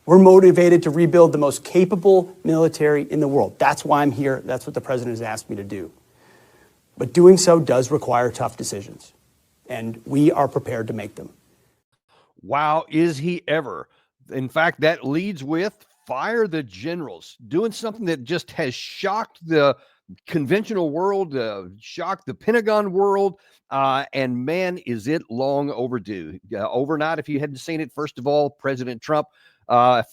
We're motivated to rebuild the most capable military in the world. That's why I'm here. That's what the president has asked me to do. But doing so does require tough decisions, and we are prepared to make them. Wow, is he ever. In fact, that leads with fire the generals, doing something that just has shocked the conventional world, shocked the Pentagon world, and man, is it long overdue. Overnight, if you hadn't seen it, first of all, President Trump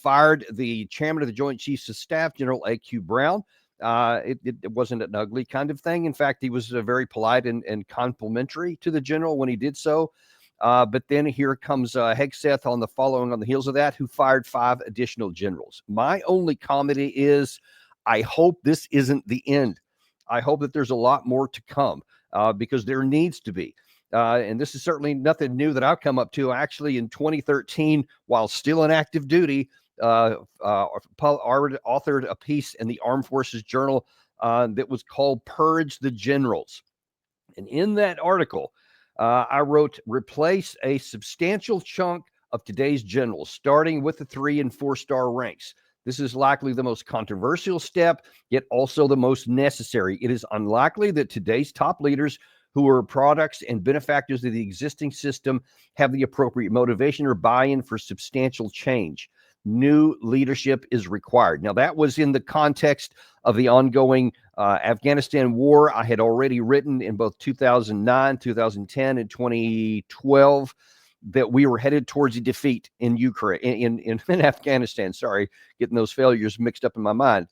fired the chairman of the Joint Chiefs of Staff, General A.Q. Brown. It wasn't an ugly kind of thing. In fact, he was very polite and complimentary to the general when he did so. But then here comes Hegseth on the heels of that, who fired 5 additional generals. My only comment is, I hope this isn't the end. I hope that there's a lot more to come, because there needs to be. And this is certainly nothing new that I've come up to. Actually, in 2013, while still in active duty, authored a piece in the Armed Forces Journal that was called Purge the Generals. And in that article, I wrote, replace a substantial chunk of today's generals, starting with the 3- and 4-star ranks. This is likely the most controversial step, yet also the most necessary. It is unlikely that today's top leaders, who are products and benefactors of the existing system, have the appropriate motivation or buy-in for substantial change. New leadership is required. Now, that was in the context of the ongoing Afghanistan war. I had already written in both 2009, 2010, and 2012 that we were headed towards a defeat in Ukraine, in Afghanistan. Sorry, getting those failures mixed up in my mind.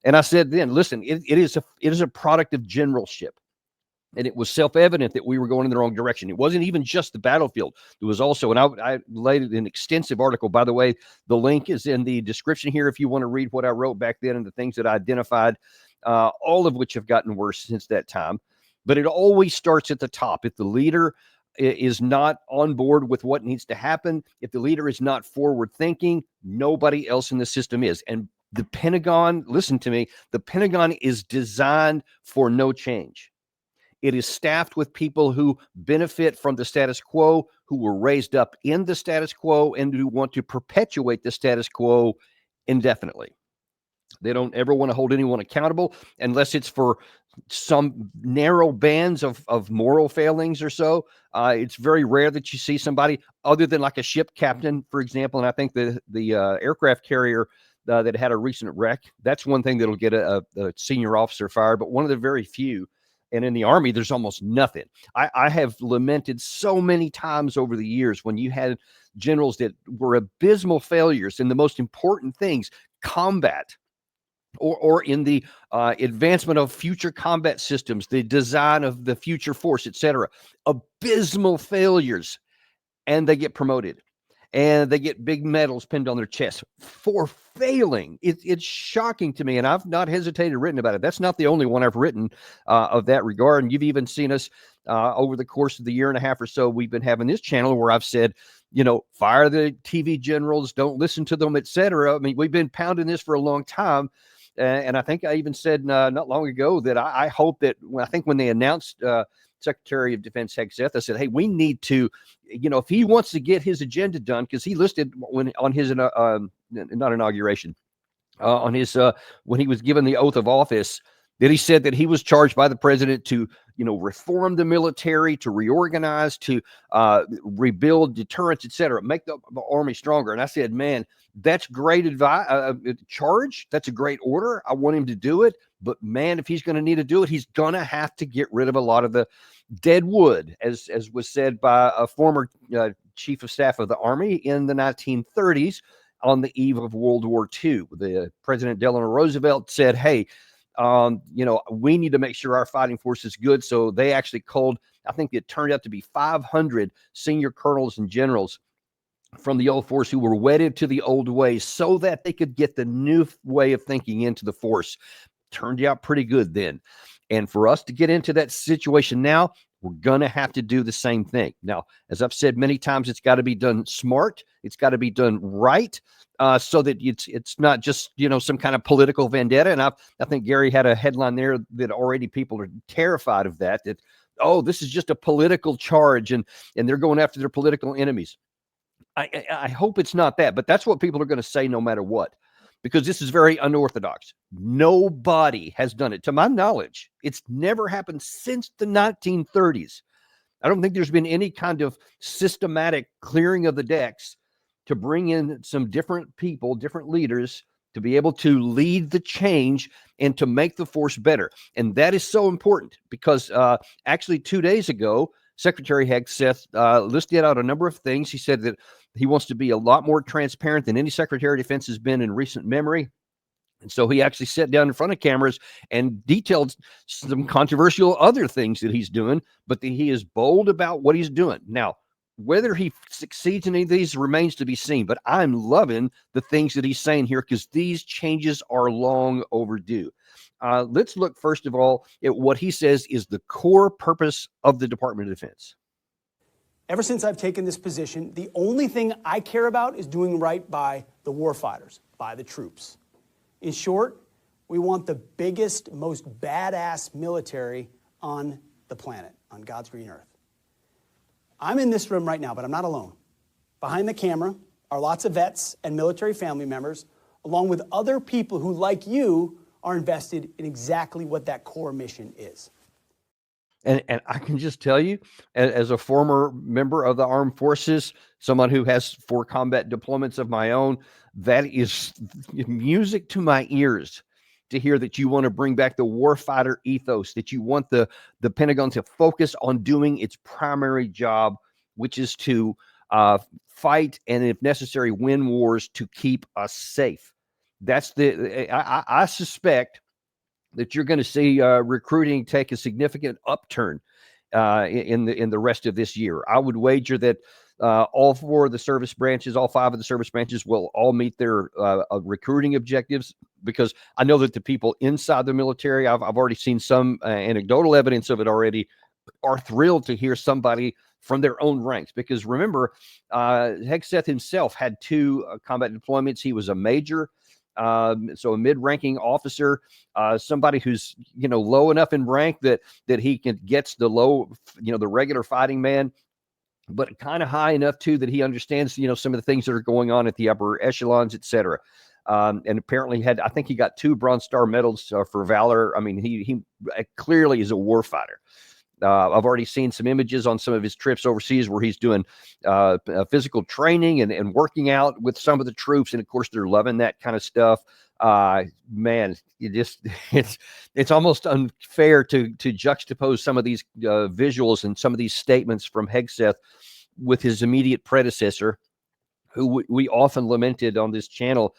And I said then, listen, it is a product of generalship. And it was self-evident that we were going in the wrong direction. It wasn't even just the battlefield. It was also, and I laid an extensive article. By the way, the link is in the description here if you want to read what I wrote back then and the things that I identified, all of which have gotten worse since that time. But it always starts at the top. If the leader is not on board with what needs to happen, if the leader is not forward-thinking, nobody else in the system is. And the Pentagon, listen to me, the Pentagon is designed for no change. It is staffed with people who benefit from the status quo, who were raised up in the status quo, and who want to perpetuate the status quo indefinitely. They don't ever want to hold anyone accountable unless it's for some narrow bands of moral failings or so. It's very rare that you see somebody other than like a ship captain, for example. And I think the aircraft carrier that had a recent wreck, that's one thing that'll get a senior officer fired, but one of the very few. And in the Army, there's almost nothing. I have lamented so many times over the years when you had generals that were abysmal failures in the most important things, combat, or in the advancement of future combat systems, the design of the future force, etc. Abysmal failures, and they get promoted. And they get big medals pinned on their chest for failing. It's shocking to me, and I've not hesitated written about it. That's not the only one I've written of that regard. And you've even seen us over the course of the year and a half or so we've been having this channel where I've said, fire the TV generals, don't listen to them, etc. I mean, we've been pounding this for a long time. And I think I even said not long ago that I hope that when they announced Secretary of Defense Hegseth, I said, hey, we need to, if he wants to get his agenda done, because he listed on his, not inauguration, on his, when he was given the oath of office, that he said that he was charged by the president to, reform the military, to reorganize, to rebuild deterrence, etc., make the Army stronger. And I said, man, that's great advice, charge. That's a great order. I want him to do it. But man, if he's going to need to do it, he's going to have to get rid of a lot of the dead wood, as was said by a former chief of staff of the Army in the 1930s on the eve of World War II. The President Delano Roosevelt said, hey, we need to make sure our fighting force is good. So they actually called, I think it turned out to be 500 senior colonels and generals from the old force who were wedded to the old ways so that they could get the new way of thinking into the force. Turned out pretty good then. And for us to get into that situation now, we're going to have to do the same thing. Now, as I've said many times, it's got to be done smart. It's got to be done right, so that it's not just, some kind of political vendetta. And I think Gary had a headline there that already people are terrified of that, oh, this is just a political charge and they're going after their political enemies. I hope it's not that, but that's what people are going to say no matter what, because this is very unorthodox. Nobody has done it. To my knowledge, it's never happened since the 1930s. I don't think there's been any kind of systematic clearing of the decks to bring in some different people, different leaders, to be able to lead the change and to make the force better. And that is so important because actually 2 days ago, Secretary Hegseth listed out a number of things. He said that he wants to be a lot more transparent than any Secretary of Defense has been in recent memory. And so he actually sat down in front of cameras and detailed some controversial other things that he's doing, but he is bold about what he's doing. Now, whether he succeeds in any of these remains to be seen, but I'm loving the things that he's saying here because these changes are long overdue. Let's look, first of all, at what he says is the core purpose of the Department of Defense. Ever since I've taken this position, the only thing I care about is doing right by the warfighters, by the troops. In short, we want the biggest, most badass military on the planet, on God's green earth. I'm in this room right now, but I'm not alone. Behind the camera are lots of vets and military family members, along with other people who, like you, are invested in exactly what that core mission is. And I can just tell you, as a former member of the armed forces, someone who has 4 combat deployments of my own, that is music to my ears to hear that you want to bring back the warfighter ethos, that you want the Pentagon to focus on doing its primary job, which is to fight and, if necessary, win wars to keep us safe. That's I suspect that you're going to see recruiting take a significant upturn in the rest of this year. I would wager that all 4 of the service branches, all 5 of the service branches will all meet their recruiting objectives, because I know that the people inside the military, I've already seen some anecdotal evidence of it already, are thrilled to hear somebody from their own ranks. Because remember, Hegseth himself had 2 combat deployments. He was a major, so a mid-ranking officer, somebody who's low enough in rank that he gets the low, the regular fighting man, but kind of high enough too that he understands some of the things that are going on at the upper echelons, etc. And apparently I think he got 2 Bronze Star medals for valor. I mean, he clearly is a war fighter. I've already seen some images on some of his trips overseas where he's doing physical training and working out with some of the troops. And of course, they're loving that kind of stuff. Man, it's almost unfair to juxtapose some of these visuals and some of these statements from Hegseth with his immediate predecessor, who we often lamented on this channel.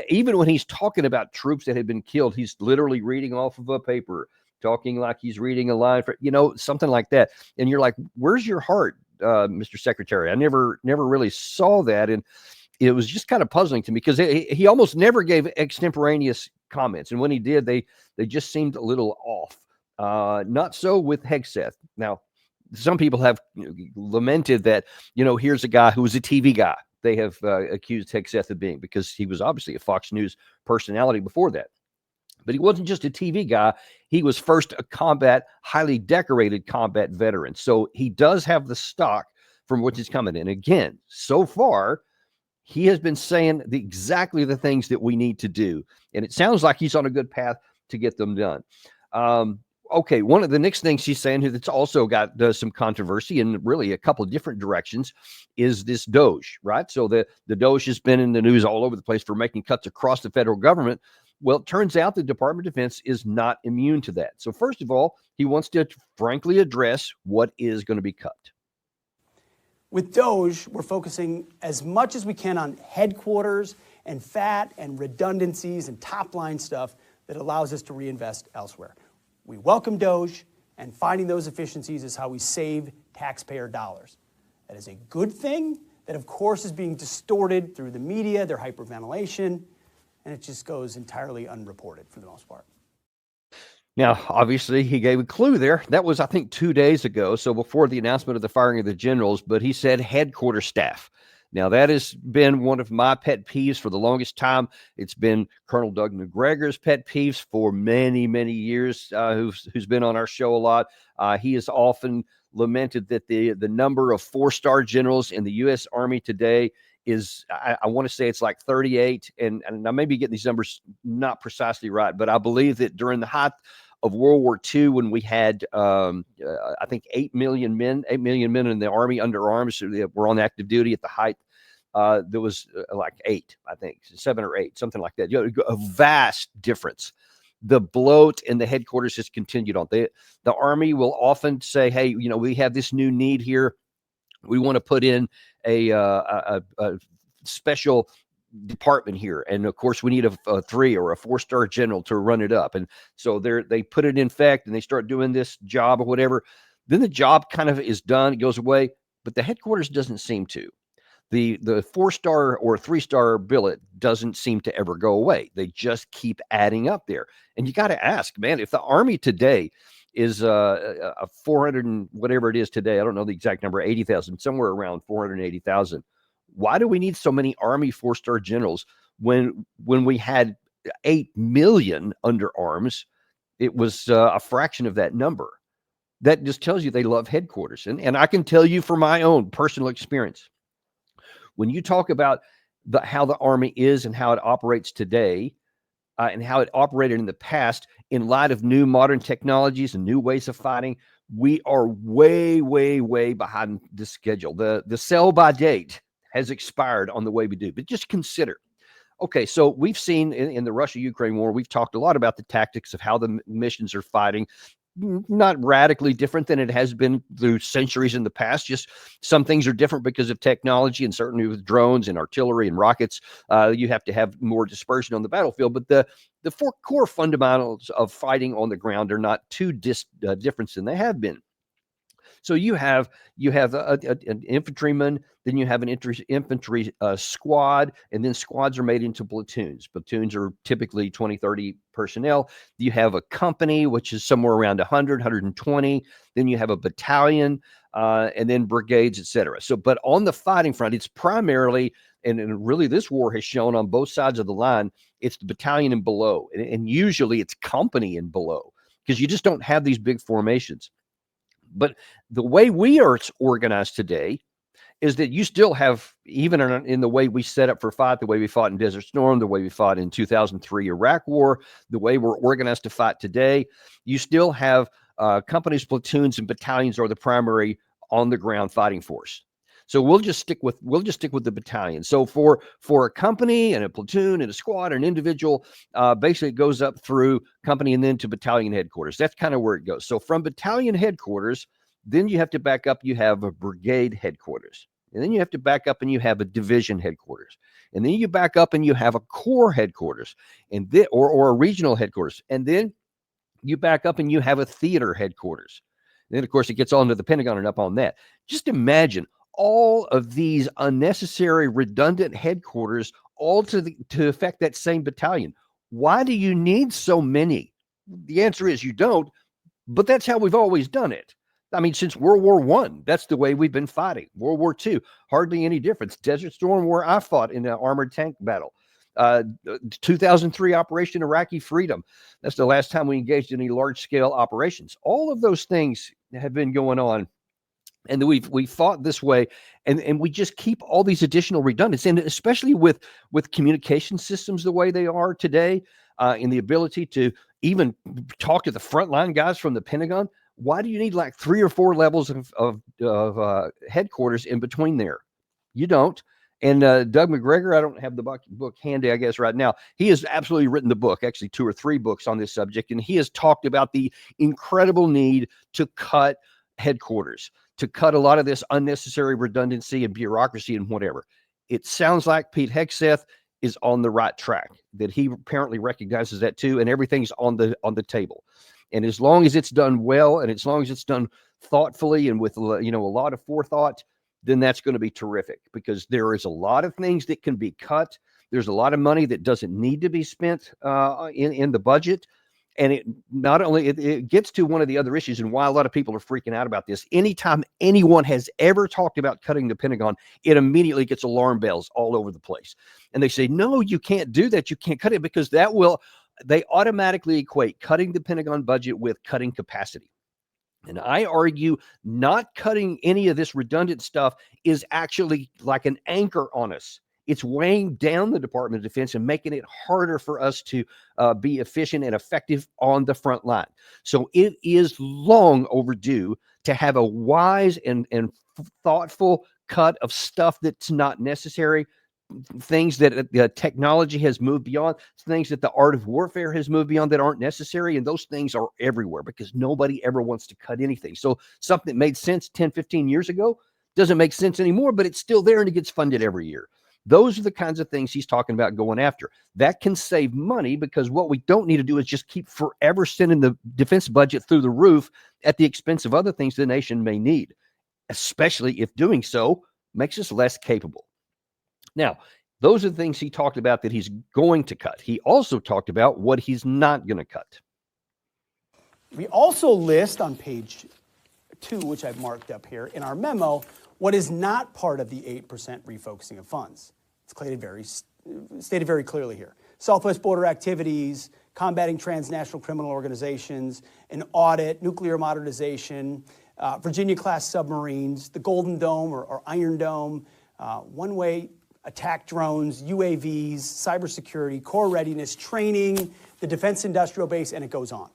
Even when he's talking about troops that had been killed, he's literally reading off of a paper, talking like he's reading a line for, something like that. And you're like, where's your heart, Mr. Secretary? I never really saw that. And it was just kind of puzzling to me because he almost never gave extemporaneous comments. And when he did, they just seemed a little off. Not so with Hegseth. Now, some people have lamented that, here's a guy who was a TV guy. They have accused Hegseth of being, because he was obviously a Fox News personality before that. But he wasn't just a TV guy. He was first a highly decorated combat veteran. So he does have the stock from which it's coming in. Again, so far, he has been saying exactly the things that we need to do. And it sounds like he's on a good path to get them done. Okay, one of the next things he's saying that's also got some controversy in really a couple of different directions is this DOGE, right? So the DOGE has been in the news all over the place for making cuts across the federal government. Well, it turns out the Department of Defense is not immune to that. So first of all, he wants to frankly address what is going to be cut. With DOGE, we're focusing as much as we can on headquarters and fat and redundancies and top-line stuff that allows us to reinvest elsewhere. We welcome DOGE, and finding those efficiencies is how we save taxpayer dollars. That is a good thing that, of course, is being distorted through the media, their hyperventilation, and it just goes entirely unreported for the most part. Now, obviously, he gave a clue there. That was, I think, 2 days ago, so before the announcement of the firing of the generals, but he said headquarters staff. Now, that has been one of my pet peeves for the longest time. It's been Colonel Doug McGregor's pet peeves for many, many years, who's been on our show a lot. He has often lamented that the number of four-star generals in the U.S. Army today is, I want to say it's like 38, and I may be getting these numbers not precisely right, but I believe that during the height of World War II, when we had, I think 8 million men in the Army under arms that were on active duty at the height, there was like 8, I think 7 or 8, something like that. A vast difference. The bloat in the headquarters has continued on. The Army will often say, hey, we have this new need here. We want to put in a special department here, and of course we need a 3 or a 4-star general to run it up, and so they put it in effect and they start doing this job or whatever. Then the job kind of is done, it goes away, but the headquarters doesn't seem to. The 4-star or 3-star billet doesn't seem to ever go away. They just keep adding up there, and you got to ask, man, if the Army today is a 400 and whatever it is today, I don't know the exact number, 80,000, somewhere around 480,000. Why do we need so many Army 4-star generals when we had 8 million under arms? It was a fraction of that number. That just tells you they love headquarters. And I can tell you from my own personal experience, when you talk about how the Army is and how it operates today, and how it operated in the past, in light of new modern technologies and new ways of fighting, we are way, way, way behind the schedule. The sell by date has expired on the way we do. But just consider, okay, so we've seen in the Russia-Ukraine war, we've talked a lot about the tactics of how the missions are fighting. Not radically different than it has been through centuries in the past. Just some things are different because of technology, and certainly with drones and artillery and rockets, you have to have more dispersion on the battlefield. But the 4 core fundamentals of fighting on the ground are not too different than they have been. So you have an infantryman, then you have an infantry squad, and then squads are made into platoons. Platoons are typically 20, 30 personnel. You have a company, which is somewhere around 100, 120. Then you have a battalion, and then brigades, etc. So, but on the fighting front, it's primarily, and really this war has shown on both sides of the line, it's the battalion and below. And usually it's company and below, because you just don't have these big formations. But the way we are organized today is that you still have, even in the way we set up for fight, the way we fought in Desert Storm, the way we fought in 2003 Iraq War, the way we're organized to fight today, you still have companies, platoons, and battalions are the primary on the ground fighting force. So we'll just stick with the battalion. So for a company and a platoon and a squad or an individual, basically it goes up through company and then to battalion headquarters. That's kind of where it goes. So from battalion headquarters, then you have to back up. You have a brigade headquarters, and then you have to back up and you have a division headquarters, and then you back up and you have a corps headquarters, and then or a regional headquarters, and then you back up and you have a theater headquarters. And then of course it gets on to the Pentagon and up on that. Just imagine all of these unnecessary, redundant headquarters, all to affect that same battalion. Why do you need so many? The answer is you don't, but that's how we've always done it. I mean, since World War I, that's the way we've been fighting. World War II, hardly any difference. Desert Storm, where I fought in an armored tank battle. 2003 Operation Iraqi Freedom. That's the last time we engaged in any large-scale operations. All of those things have been going on. And we fought this way, and we just keep all these additional redundancies, and especially with communication systems the way they are today, and the ability to even talk to the frontline guys from the Pentagon. Why do you need like 3 or 4 levels of headquarters in between there? You don't. And Doug McGregor, I don't have the book handy, I guess, right now. He has absolutely written the book, actually 2 or 3 books on this subject, and he has talked about the incredible need to cut headquarters, to cut a lot of this unnecessary redundancy and bureaucracy and whatever. It sounds like Pete Hegseth is on the right track, that he apparently recognizes that too, and everything's on the table. And as long as it's done well, and as long as it's done thoughtfully and with a lot of forethought, then that's going to be terrific, because there is a lot of things that can be cut. There's a lot of money that doesn't need to be spent in the budget. And it not only it gets to one of the other issues and why a lot of people are freaking out about this. Anytime anyone has ever talked about cutting the Pentagon, it immediately gets alarm bells all over the place. And they say, no, you can't do that. You can't cut it because they automatically equate cutting the Pentagon budget with cutting capacity. And I argue not cutting any of this redundant stuff is actually like an anchor on us. It's weighing down the Department of Defense and making it harder for us to be efficient and effective on the front line. So it is long overdue to have a wise and thoughtful cut of stuff that's not necessary, things that the technology has moved beyond, things that the art of warfare has moved beyond that aren't necessary. And those things are everywhere because nobody ever wants to cut anything. So something that made sense 10, 15 years ago doesn't make sense anymore, but it's still there and it gets funded every year. Those are the kinds of things he's talking about going after. That can save money because what we don't need to do is just keep forever sending the defense budget through the roof at the expense of other things the nation may need, especially if doing so makes us less capable. Now, those are the things he talked about that he's going to cut. He also talked about what he's not going to cut. We also list on page 2, which I've marked up here in our memo, what is not part of the 8% refocusing of funds. It's stated very clearly here. Southwest border activities, combating transnational criminal organizations, an audit, nuclear modernization, Virginia-class submarines, the Golden Dome or Iron Dome, one-way attack drones, UAVs, cybersecurity, core readiness, training, the defense industrial base, and it goes on.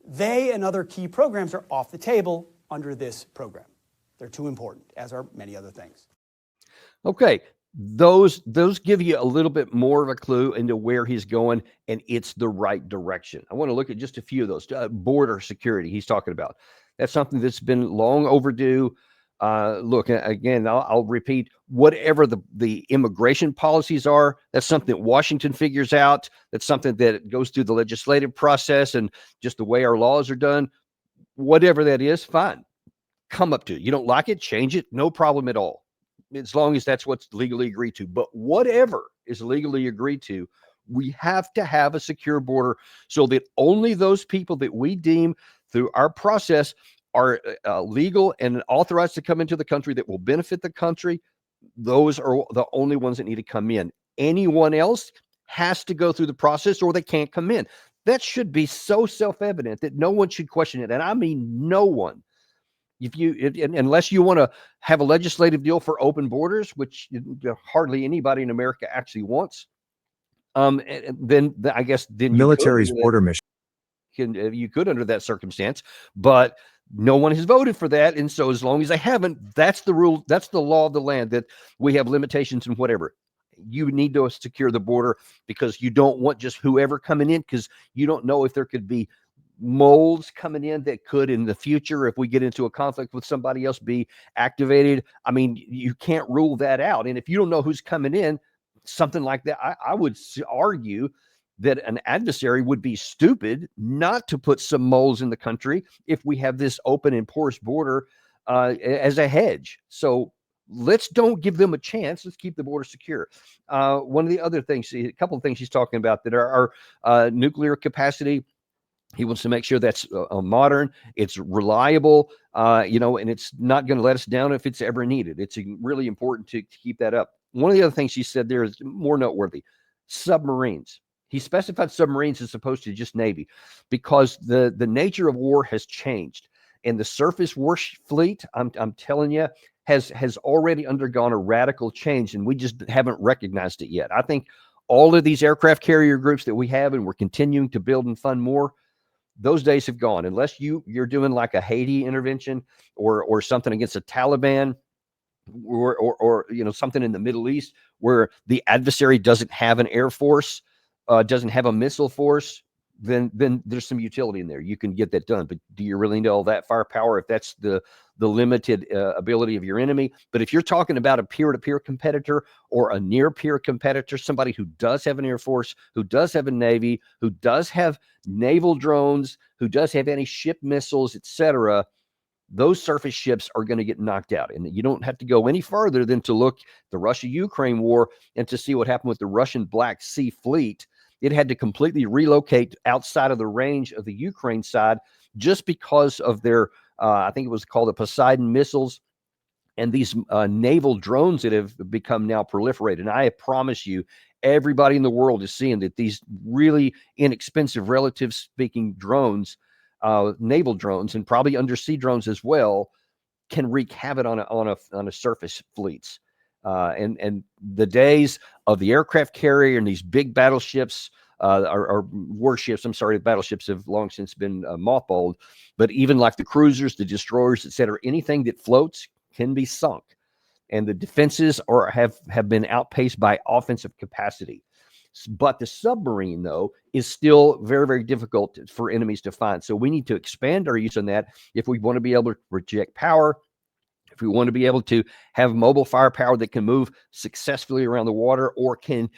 They and other key programs are off the table under this program. They're too important, as are many other things. Okay, those give you a little bit more of a clue into where he's going, and it's the right direction. I want to look at just a few of those. Border security he's talking about. That's something that's been long overdue. Look, again, I'll repeat, whatever the immigration policies are, that's something that Washington figures out. That's something that goes through the legislative process and just the way our laws are done. Whatever that is, fine. Come up to it. You don't like it, change it, no problem at all, as long as that's what's legally agreed to. But whatever is legally agreed to, we have to have a secure border so that only those people that we deem through our process are legal and authorized to come into the country that will benefit the country. Those are the only ones that need to come in. Anyone else has to go through the process or they can't come in. That should be so self-evident that no one should question it. And I mean, no one. Unless you want to have a legislative deal for open borders, which hardly anybody in America actually wants, then I guess military's border mission. You could under that circumstance, but no one has voted for that. And so as long as they haven't, that's the rule. That's the law of the land, that we have limitations and whatever. You need to secure the border because you don't want just whoever coming in, because you don't know if there could be molds coming in that could in the future, if we get into a conflict with somebody else, be activated. I mean, you can't rule that out. And if you don't know who's coming in, something like that, I would argue that an adversary would be stupid not to put some moles in the country if we have this open and porous border as a hedge. So let's don't give them a chance. Let's keep the border secure. One of the other things, a couple of things he's talking about that are nuclear capacity. He wants to make sure that's modern, it's reliable, and it's not going to let us down if it's ever needed. It's really important to keep that up. One of the other things he said there is more noteworthy: submarines. He specified submarines as opposed to just Navy because the nature of war has changed, and the surface war fleet, I'm telling you, has already undergone a radical change, and we just haven't recognized it yet. I think all of these aircraft carrier groups that we have, and we're continuing to build and fund more, those days have gone. Unless you're doing like a Haiti intervention or something against the Taliban or something in the Middle East where the adversary doesn't have an air force, doesn't have a missile force, then there's some utility in there. You can get that done. But do you really need all that firepower if that's the limited ability of your enemy? But if you're talking about a peer-to-peer competitor or a near-peer competitor, somebody who does have an air force, who does have a navy, who does have naval drones, who does have anti-ship missiles, etc., those surface ships are going to get knocked out. And you don't have to go any further than to look at the Russia-Ukraine war and to see what happened with the Russian Black Sea Fleet it had to completely relocate outside of the range of the Ukraine side just because of their, I think it was called the Poseidon missiles and these naval drones that have become now proliferated. And I promise you, everybody in the world is seeing that these really inexpensive, relative speaking drones, naval drones, and probably undersea drones as well, can wreak havoc on a surface fleets. And the days of the aircraft carrier and these big battleships, or warships, I'm sorry, battleships have long since been mothballed. But even like the cruisers, the destroyers, et cetera, anything that floats can be sunk. And the defenses have been outpaced by offensive capacity. But the submarine, though, is still very, very difficult for enemies to find. So we need to expand our use on that if we want to be able to project power, if we want to be able to have mobile firepower that can move successfully around the water or can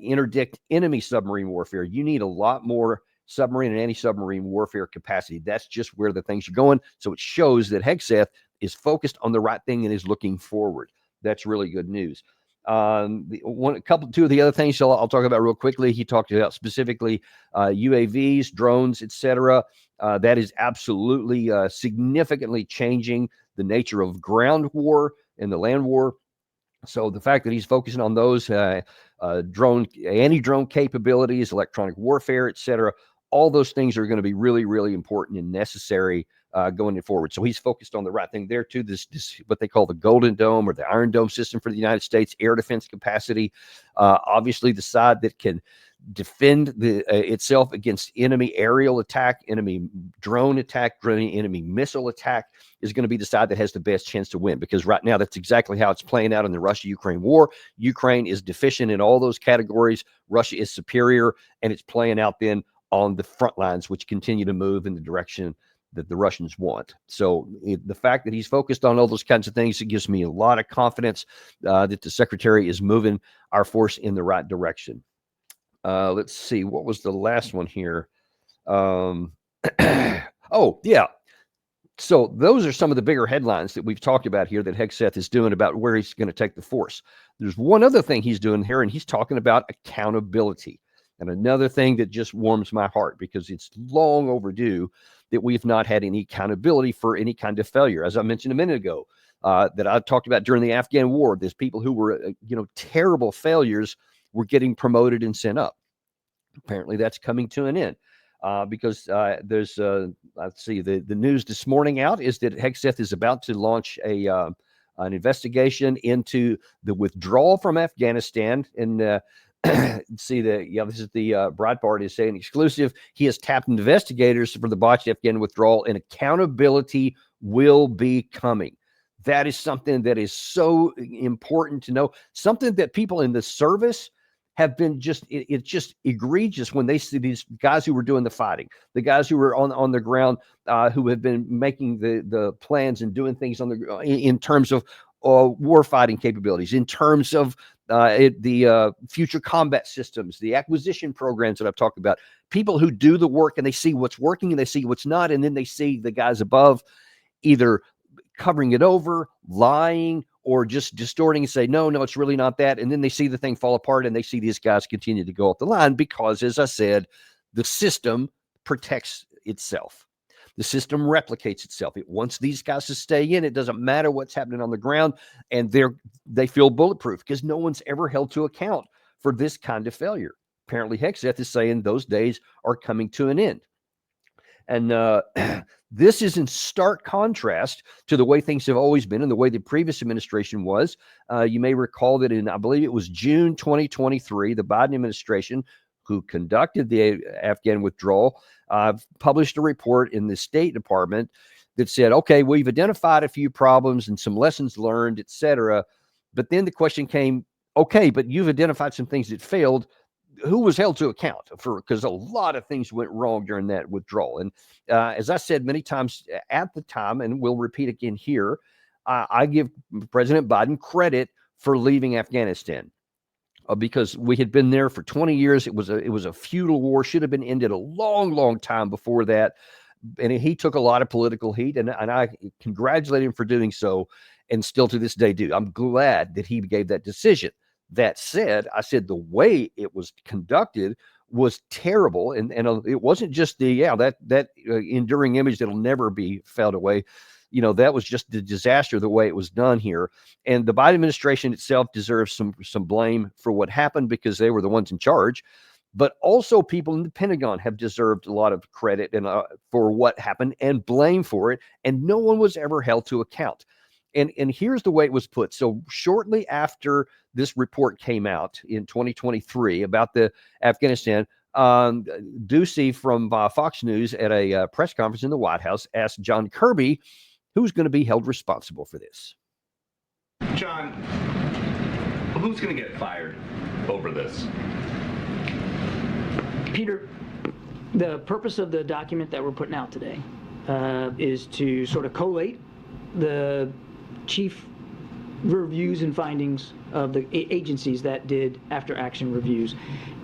interdict enemy submarine warfare. You need a lot more submarine and anti-submarine warfare capacity. That's just where the things are going. So it shows that Hegseth is focused on the right thing and is looking forward. That's really good news. Two of the other things I'll talk about real quickly. He talked about specifically UAVs, drones, etc. That is absolutely significantly changing the nature of ground war and the land war. So the fact that he's focusing on those anti-drone capabilities, electronic warfare, etc., all those things are going to be really, really important and necessary going forward. So he's focused on the right thing there too. This what they call the Golden Dome or the Iron Dome system for the United States, air defense capacity. Obviously, the side that can defend itself against enemy aerial attack, enemy drone attack, enemy missile attack is going to be the side that has the best chance to win, because right now that's exactly how it's playing out in the Russia-Ukraine war. Ukraine is deficient in all those categories. Russia is superior, and it's playing out then on the front lines, which continue to move in the direction that the Russians want. So the fact that he's focused on all those kinds of things, it gives me a lot of confidence that the secretary is moving our force in the right direction. Let's see, what was the last one here? Oh, yeah. So those are some of the bigger headlines that we've talked about here that Hegseth is doing about where he's going to take the force. There's one other thing he's doing here, and he's talking about accountability. And another thing that just warms my heart, because it's long overdue that we've not had any accountability for any kind of failure. As I mentioned a minute ago, that I talked about during the Afghan war, there's people who were, terrible failures were getting promoted and sent up. Apparently that's coming to an end because there's, let's see, the news this morning out is that Hegseth is about to launch an investigation into the withdrawal from Afghanistan. And see this is the Breitbart is saying exclusive. He has tapped investigators for the botched Afghan withdrawal, and accountability will be coming. That is something that is so important to know. Something that people in the service have been it's just egregious when they see these guys who were doing the fighting, the guys who were on the ground, who have been making the plans and doing things in terms of war fighting capabilities, in terms of the future combat systems, the acquisition programs that I've talked about, people who do the work and they see what's working and they see what's not. And then they see the guys above either covering it over, lying, or just distorting and say, no, it's really not that. And then they see the thing fall apart and they see these guys continue to go up the line because, as I said, the system protects itself. The system replicates itself. It wants these guys to stay in. It doesn't matter what's happening on the ground, and they feel bulletproof because no one's ever held to account for this kind of failure. Apparently, Hegseth is saying those days are coming to an end. And this is in stark contrast to the way things have always been and the way the previous administration was. You may recall that I believe it was June 2023, the Biden administration, who conducted the Afghan withdrawal, published a report in the State Department that said, okay, we've identified a few problems and some lessons learned, et cetera. But then the question came, okay, but you've identified some things that failed. Who was held to account for? Because a lot of things went wrong during that withdrawal. And as I said many times at the time, and we'll repeat again here, I give President Biden credit for leaving Afghanistan. Because we had been there for 20 years. It was a feudal war, should have been ended a long, long time before that. And he took a lot of political heat, and I congratulate him for doing so, and still to this day do. I'm glad that he gave that decision. That said, I said the way it was conducted was terrible. And it wasn't just that enduring image that'll never be felt away. That was just the disaster, the way it was done here. And the Biden administration itself deserves some blame for what happened, because they were the ones in charge. But also people in the Pentagon have deserved a lot of credit and for what happened and blame for it. And no one was ever held to account. And here's the way it was put. So shortly after this report came out in 2023 about the Afghanistan, Ducey from Fox News at a press conference in the White House asked John Kirby who's going to be held responsible for this. John, who's going to get fired over this? Peter, the purpose of the document that we're putting out today is to sort of collate the chief reviews and findings of the agencies that did after action reviews.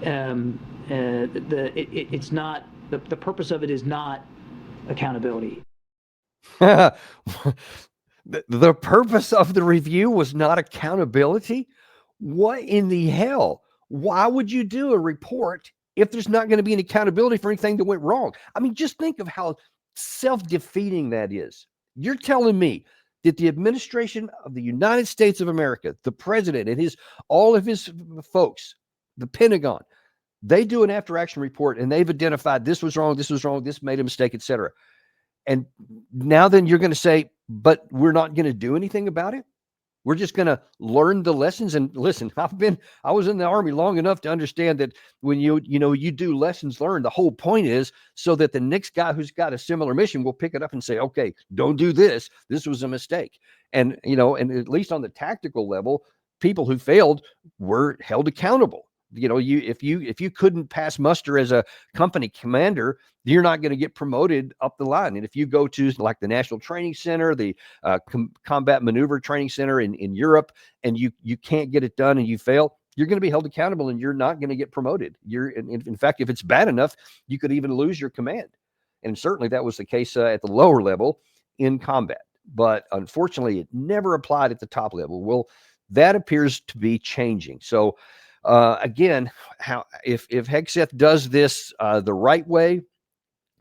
It's not, the purpose of it is not accountability. The purpose of the review was not accountability? What in the hell? Why would you do a report if there's not going to be an accountability for anything that went wrong? I mean, just think of how self-defeating that is. You're telling me that the administration of the United States of America, the president and all of his folks, the Pentagon, they do an after-action report and they've identified this was wrong, this made a mistake, etc. And now then you're going to say, but we're not going to do anything about it? We're just going to learn the lessons. And listen, I was in the Army long enough to understand that when you do lessons learned, the whole point is so that the next guy who's got a similar mission will pick it up and say, okay, don't do this. This was a mistake. And, and at least on the tactical level, people who failed were held accountable. If you couldn't pass muster as a company commander, you're not going to get promoted up the line. And if you go to like the National Training Center, the Combat Maneuver Training Center in Europe, and you can't get it done and you fail, you're going to be held accountable and you're not going to get promoted. In fact, if it's bad enough, you could even lose your command. And certainly that was the case at the lower level in combat. But unfortunately, it never applied at the top level. Well, that appears to be changing. So again, if Hegseth does this the right way,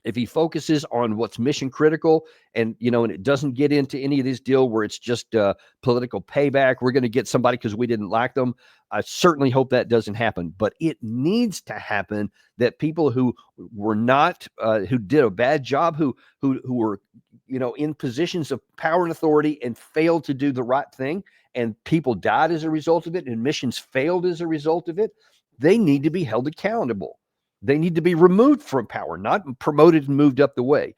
if he focuses on what's mission critical and it doesn't get into any of this deal where it's just political payback, we're going to get somebody because we didn't like them. I certainly hope that doesn't happen, but it needs to happen that people who were not, who did a bad job, who were, in positions of power and authority and failed to do the right thing, and people died as a result of it, and missions failed as a result of it, they need to be held accountable. They need to be removed from power, not promoted and moved up the way.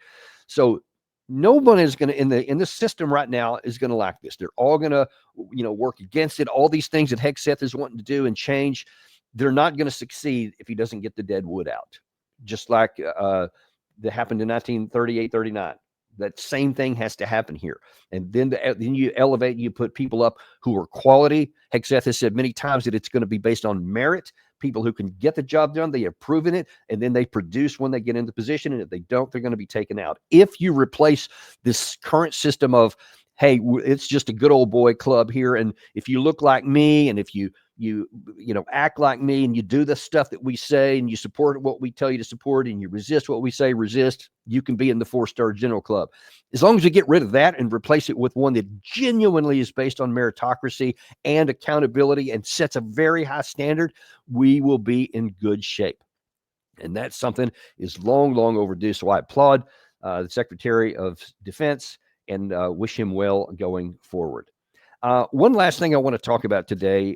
So no one is going to, in the system right now, is going to like this. They're all going to, work against it. All these things that Hegseth is wanting to do and change, they're not going to succeed if he doesn't get the dead wood out. Just like that happened in 1938, 39. That same thing has to happen here. And then you elevate, you put people up who are quality. Hegseth has said many times that it's going to be based on merit. People who can get the job done, they have proven it, and then they produce when they get into position. And if they don't, they're going to be taken out. If you replace this current system of, hey, it's just a good old boy club here, and if you look like me, and if you act like me, and you do the stuff that we say, and you support what we tell you to support, and you resist what we say resist, you can be in the 4-star general club. As long as we get rid of that and replace it with one that genuinely is based on meritocracy and accountability and sets a very high standard, we will be in good shape. And that's something is long, long overdue. So I applaud the Secretary of Defense and wish him well going forward. One last thing I want to talk about today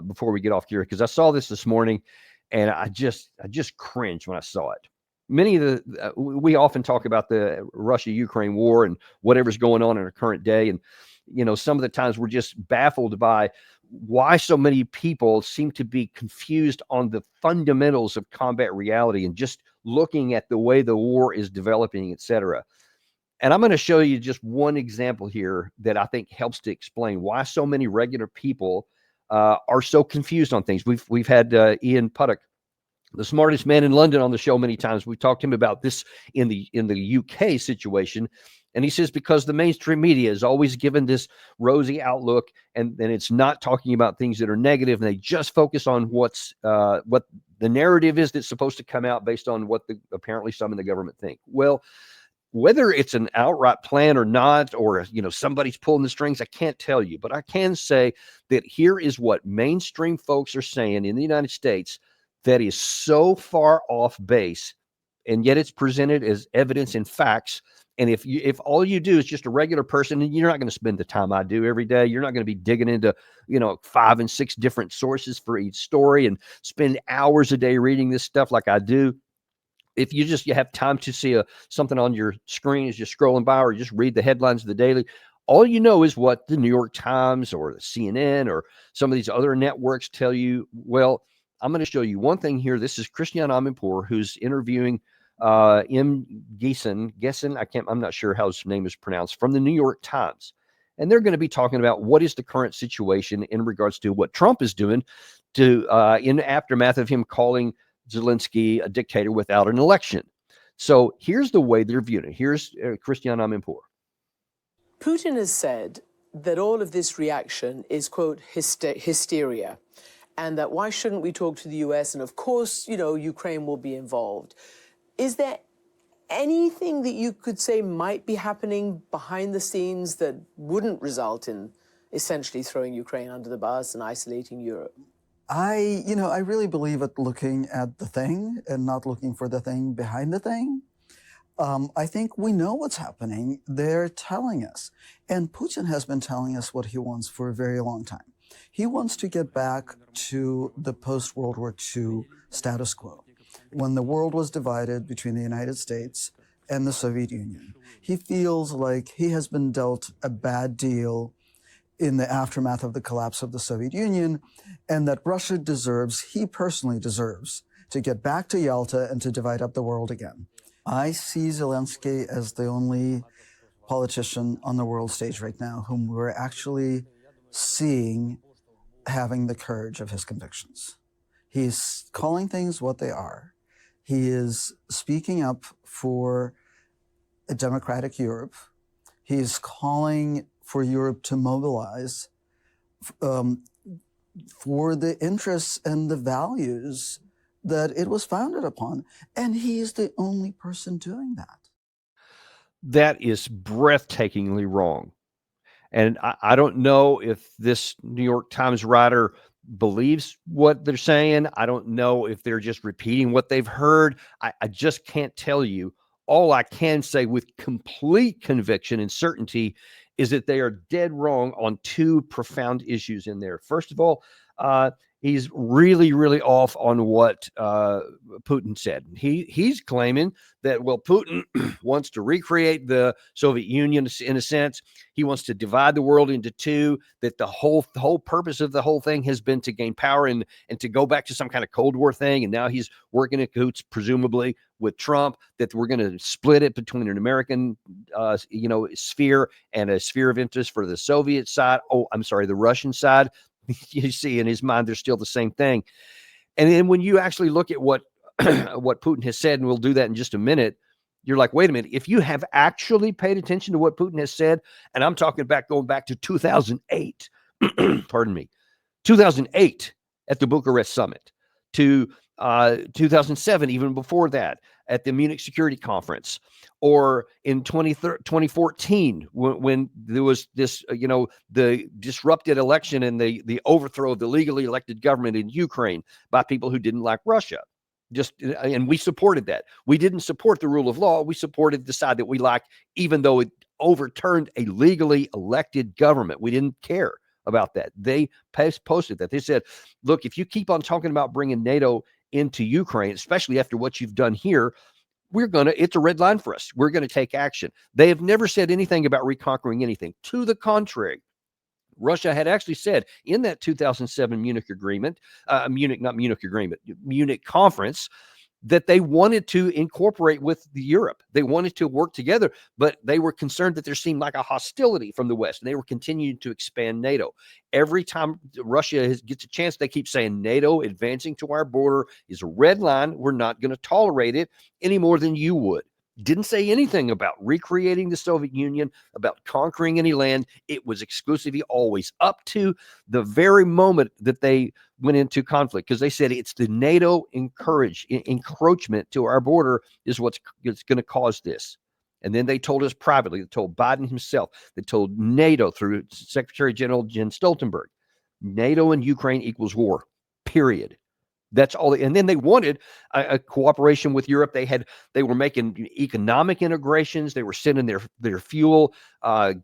before we get off here, because I saw this morning and I just cringed when I saw it. Many of we often talk about the Russia-Ukraine war and whatever's going on in our current day. And, some of the times we're just baffled by why so many people seem to be confused on the fundamentals of combat reality and just looking at the way the war is developing, et cetera. And I'm going to show you just one example here that I think helps to explain why so many regular people are so confused on things. We've had Ian Puddock, the smartest man in London, on the show many times. We've talked to him about this in the UK situation. And he says because the mainstream media is always given this rosy outlook, and it's not talking about things that are negative, and they just focus on what The narrative is that's supposed to come out based on what apparently some in the government think. Well, whether it's an outright plan or not, or somebody's pulling the strings, I can't tell you. But I can say that here is what mainstream folks are saying in the United States that is so far off base, and yet it's presented as evidence and facts. And if all you do is just a regular person, and you're not going to spend the time I do every day, you're not going to be digging into 5 and 6 different sources for each story and spend hours a day reading this stuff like I do. If you have time to see something on your screen as you're scrolling by, or just read the headlines of the daily, all you know is what the New York Times or the CNN or some of these other networks tell you. Well, I'm going to show you one thing here. This is Christian Amanpour, who's interviewing M. Geeson, I'm not sure how his name is pronounced, from the New York Times. And they're going to be talking about what is the current situation in regards to what Trump is doing in the aftermath of him calling Zelensky a dictator without an election. So here's the way they're viewing it. Here's Christian Amanpour. Putin has said that all of this reaction is, quote, hysteria, and that why shouldn't we talk to the US? And of course, Ukraine will be involved. Is there anything that you could say might be happening behind the scenes that wouldn't result in essentially throwing Ukraine under the bus and isolating Europe? I really believe at looking at the thing and not looking for the thing behind the thing. I think we know what's happening. They're telling us. And Putin has been telling us what he wants for a very long time. He wants to get back to the post-World War II status quo, when the world was divided between the United States and the Soviet Union. He feels like he has been dealt a bad deal in the aftermath of the collapse of the Soviet Union, and that Russia he personally deserves, to get back to Yalta and to divide up the world again. I see Zelensky as the only politician on the world stage right now whom we're actually seeing having the courage of his convictions. He's calling things what they are. He is speaking up for a democratic Europe. He's calling for Europe to mobilize for the interests and the values that it was founded upon. And he is the only person doing that. That is breathtakingly wrong. And I don't know if this New York Times writer believes what they're saying. I don't know if they're just repeating what they've heard. I just can't tell you. All I can say with complete conviction and certainty is that they are dead wrong on 2 profound issues in there. First of all, he's really, really off on what Putin said. He's claiming that, well, Putin wants to recreate the Soviet Union in a sense. He wants to divide the world into 2, that the whole purpose of the whole thing has been to gain power and to go back to some kind of Cold War thing. And now he's working in cahoots, presumably, with Trump, that we're going to split it between an American, sphere and a sphere of interest for the Soviet side. Oh, I'm sorry, the Russian side. You see, in his mind, they're still the same thing. And then when you actually look at what what Putin has said, and we'll do that in just a minute, you're like, wait a minute. If you have actually paid attention to what Putin has said, and I'm talking about going back to 2008, pardon me, 2008 at the Bucharest summit, to 2007, even before that, at the Munich Security Conference, or in 2014, when there was this, the disrupted election and the overthrow of the legally elected government in Ukraine by people who didn't like Russia. And we supported that. We didn't support the rule of law. We supported the side that we like, even though it overturned a legally elected government. We didn't care about that. They posted that. They said, look, if you keep on talking about bringing NATO into Ukraine, especially after what you've done here, it's a red line for us. We're going to take action. They have never said anything about reconquering anything. To the contrary, Russia had actually said in that 2007 Munich conference, that they wanted to incorporate with Europe. They wanted to work together, but they were concerned that there seemed like a hostility from the West, and they were continuing to expand NATO. Every time Russia gets a chance, they keep saying NATO advancing to our border is a red line. We're not going to tolerate it any more than you would. Didn't say anything about recreating the Soviet Union, about conquering any land. It was exclusively always up to the very moment that they went into conflict, because they said it's the NATO encroachment to our border is what's going to cause this. And then they told us privately, they told Biden himself, they told NATO through Secretary General Jens Stoltenberg, NATO and Ukraine equals war, period. That's all. And then they wanted a cooperation with Europe. They were making economic integrations. They were sending their fuel,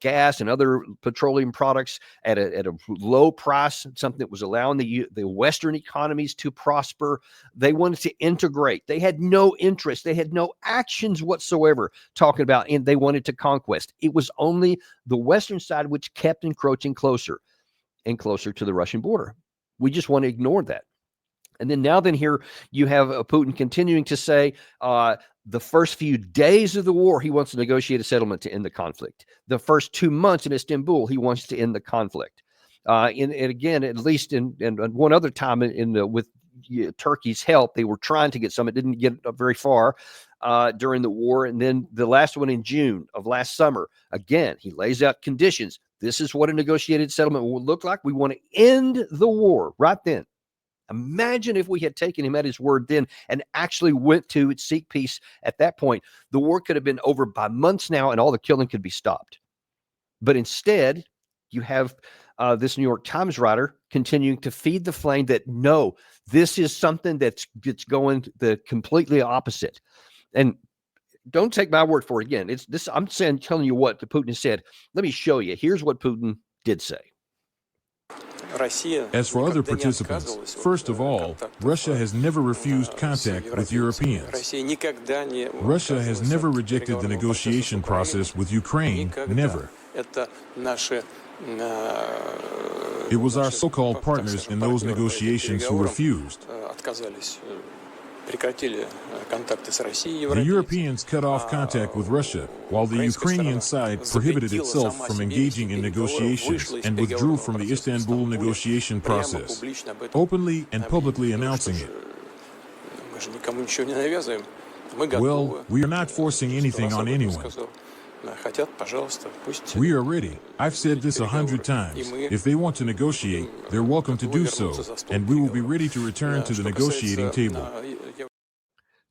gas, and other petroleum products at a low price, something that was allowing the Western economies to prosper. They wanted to integrate. They had no interest. They had no actions whatsoever talking about, and they wanted to conquest. It was only the Western side which kept encroaching closer and closer to the Russian border. We just want to ignore that. And then here you have Putin continuing to say the first few days of the war, he wants to negotiate a settlement to end the conflict. The first 2 months in Istanbul, he wants to end the conflict. And again, at least in one other time with Turkey's help, they were trying to get some. It didn't get very far during the war. And then the last one in June of last summer, again, he lays out conditions. This is what a negotiated settlement will look like. We want to end the war right then. Imagine if we had taken him at his word then and actually went to seek peace at that point. The war could have been over by months now, and all the killing could be stopped. But instead, you have this New York Times writer continuing to feed the flame that, no, this is something that's going the completely opposite. And don't take my word for it. Again, it's this. I'm telling you what Putin said. Let me show you. Here's what Putin did say. As for other participants, first of all, Russia has never refused contact with Europeans. Russia has never rejected the negotiation process with Ukraine, never. It was our so-called partners in those negotiations who refused. The Europeans cut off contact with Russia, while the Ukrainian side prohibited itself from engaging in negotiations and withdrew from the Istanbul negotiation process, openly and publicly announcing it. Well, we are not forcing anything on anyone. We are ready. I've said this 100 times. If they want to negotiate, they're welcome to do so, and we will be ready to return to the negotiating table.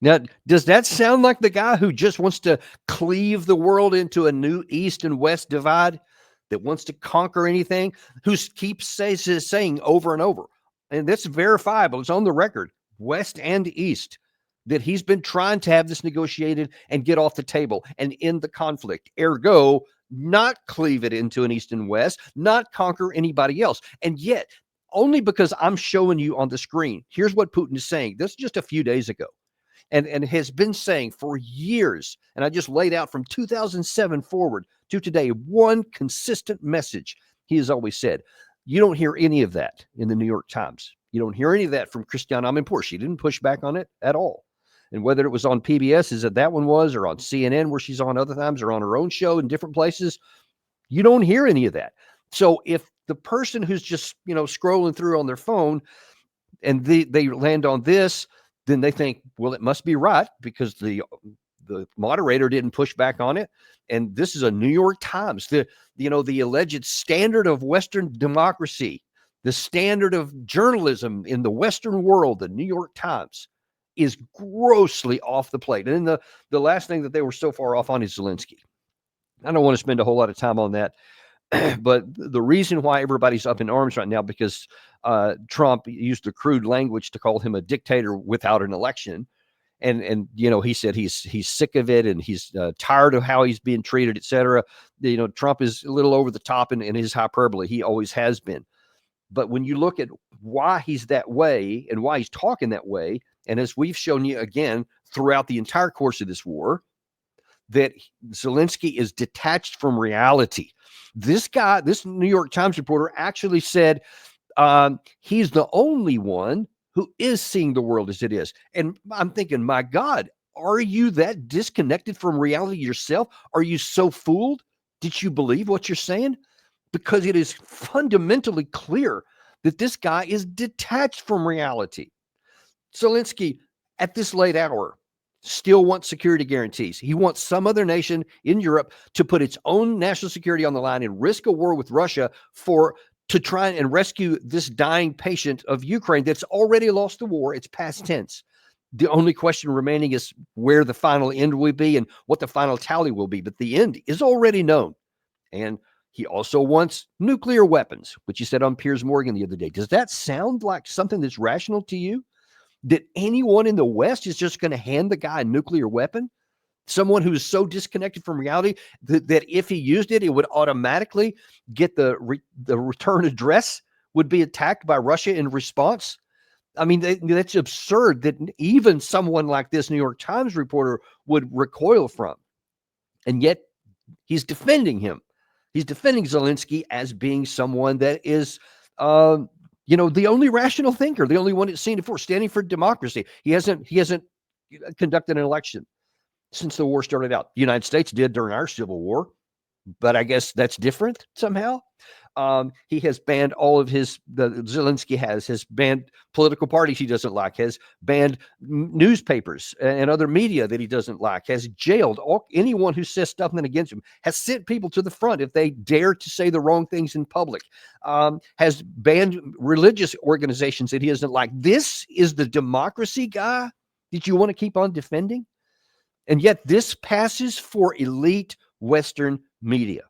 Now, does that sound like the guy who just wants to cleave the world into a new East and West divide, that wants to conquer anything, who keeps saying over and over, and that's verifiable, it's on the record, West and East, that he's been trying to have this negotiated and get off the table and end the conflict, ergo, not cleave it into an East and West, not conquer anybody else. And yet, only because I'm showing you on the screen, here's what Putin is saying. This is just a few days ago. And has been saying for years, and I just laid out from 2007 forward to today, one consistent message he has always said. You don't hear any of that in the New York Times. You don't hear any of that from Christiane Amanpour. She didn't push back on it at all. And whether it was on PBS, as that one was, or on CNN, where she's on other times, or on her own show in different places, you don't hear any of that. So if the person who's just, scrolling through on their phone and they land on this, then they think, well, it must be right because the moderator didn't push back on it. And this is a New York Times, the alleged standard of Western democracy, the standard of journalism in the Western world, the New York Times, is grossly off the plate. And then the last thing that they were so far off on is Zelensky. I don't want to spend a whole lot of time on that. But the reason why everybody's up in arms right now, because Trump used the crude language to call him a dictator without an election. And he said he's sick of it and he's tired of how he's being treated, et cetera. Trump is a little over the top in his hyperbole. He always has been. But when you look at why he's that way and why he's talking that way, and as we've shown you again throughout the entire course of this war, that Zelensky is detached from reality. This New York Times reporter actually said he's the only one who is seeing the world as it is. And I'm thinking, my God, are you that disconnected from reality yourself? Are you so fooled? Did you believe what you're saying? Because it is fundamentally clear that this guy is detached from reality. Zelensky, at this late hour, still wants security guarantees. He wants some other nation in Europe to put its own national security on the line and risk a war with Russia to try and rescue this dying patient of Ukraine that's already lost the war. It's past tense. The only question remaining is where the final end will be and what the final tally will be. But the end is already known. And he also wants nuclear weapons, which he said on Piers Morgan the other day. Does that sound like something that's rational to you? That anyone in the West is just going to hand the guy a nuclear weapon? Someone who's so disconnected from reality that if he used it, it would automatically get the return address would be attacked by Russia in response? I mean, that's absurd that even someone like this New York Times reporter would recoil from. And yet he's defending him. He's defending Zelensky as being someone that is, the only rational thinker, the only one that's seen it before, standing for democracy. He hasn't conducted an election since the war started out. The United States did during our Civil War, but I guess that's different somehow. He has banned Zelensky has banned political parties he doesn't like, has banned newspapers and other media that he doesn't like, has jailed anyone who says something against him, has sent people to the front if they dare to say the wrong things in public, has banned religious organizations that he doesn't like. This is the democracy guy that you want to keep on defending? And yet this passes for elite Western media.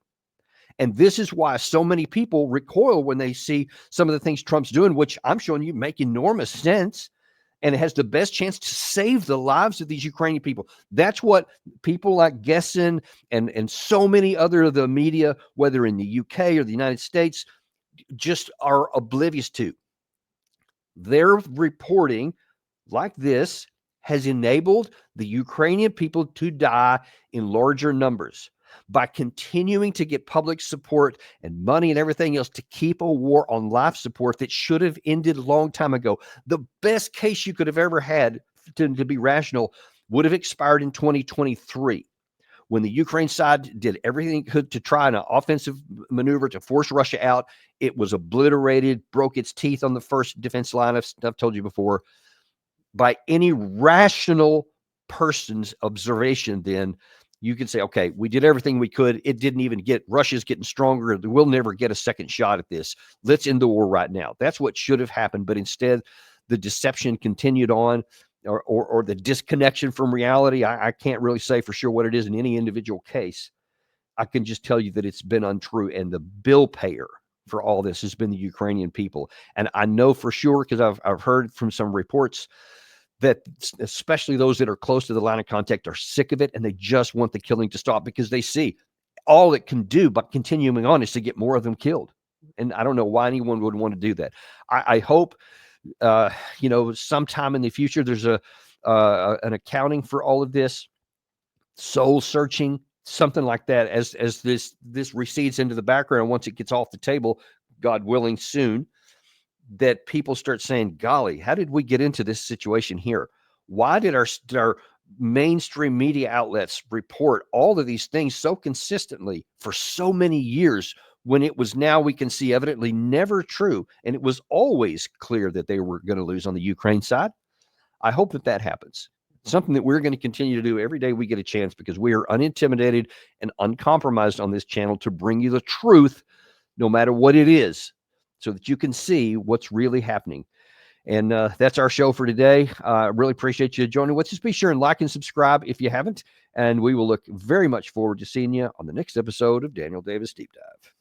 And this is why so many people recoil when they see some of the things Trump's doing, which I'm showing you make enormous sense. And it has the best chance to save the lives of these Ukrainian people. That's what people like Gessen and so many other of the media, whether in the UK or the United States, just are oblivious to. Their reporting like this has enabled the Ukrainian people to die in larger numbers by continuing to get public support and money and everything else to keep a war on life support that should have ended a long time ago. The best case you could have ever had to be rational would have expired in 2023 when the Ukraine side did everything it could to try an offensive maneuver to force Russia out. It was obliterated, broke its teeth on the first defense line. I've told you before. By any rational person's observation, then you can say, okay, we did everything we could. It didn't even Russia's getting stronger. We'll never get a second shot at this. Let's end the war right now. That's what should have happened. But instead, the deception continued on, or the disconnection from reality. I can't really say for sure what it is in any individual case. I can just tell you that it's been untrue. And the bill payer for all this has been the Ukrainian people. And I know for sure, because I've heard from some reports that especially those that are close to the line of contact are sick of it, and they just want the killing to stop because they see all it can do by continuing on is to get more of them killed. And I don't know why anyone would want to do that. I hope, sometime in the future, there's an accounting for all of this, soul searching, something like that, as this recedes into the background. Once it gets off the table, God willing, soon, that people start saying, golly, how did we get into this situation here? Why did our mainstream media outlets report all of these things so consistently for so many years when it was, now we can see, evidently never true? And it was always clear that they were going to lose on the Ukraine side. I hope that happens. Something that we're going to continue to do every day we get a chance, because we are unintimidated and uncompromised on this channel to bring you the truth, no matter what it is, so that you can see what's really happening. And that's our show for today. I really appreciate you joining us. Just be sure and like and subscribe if you haven't. And we will look very much forward to seeing you on the next episode of Daniel Davis Deep Dive.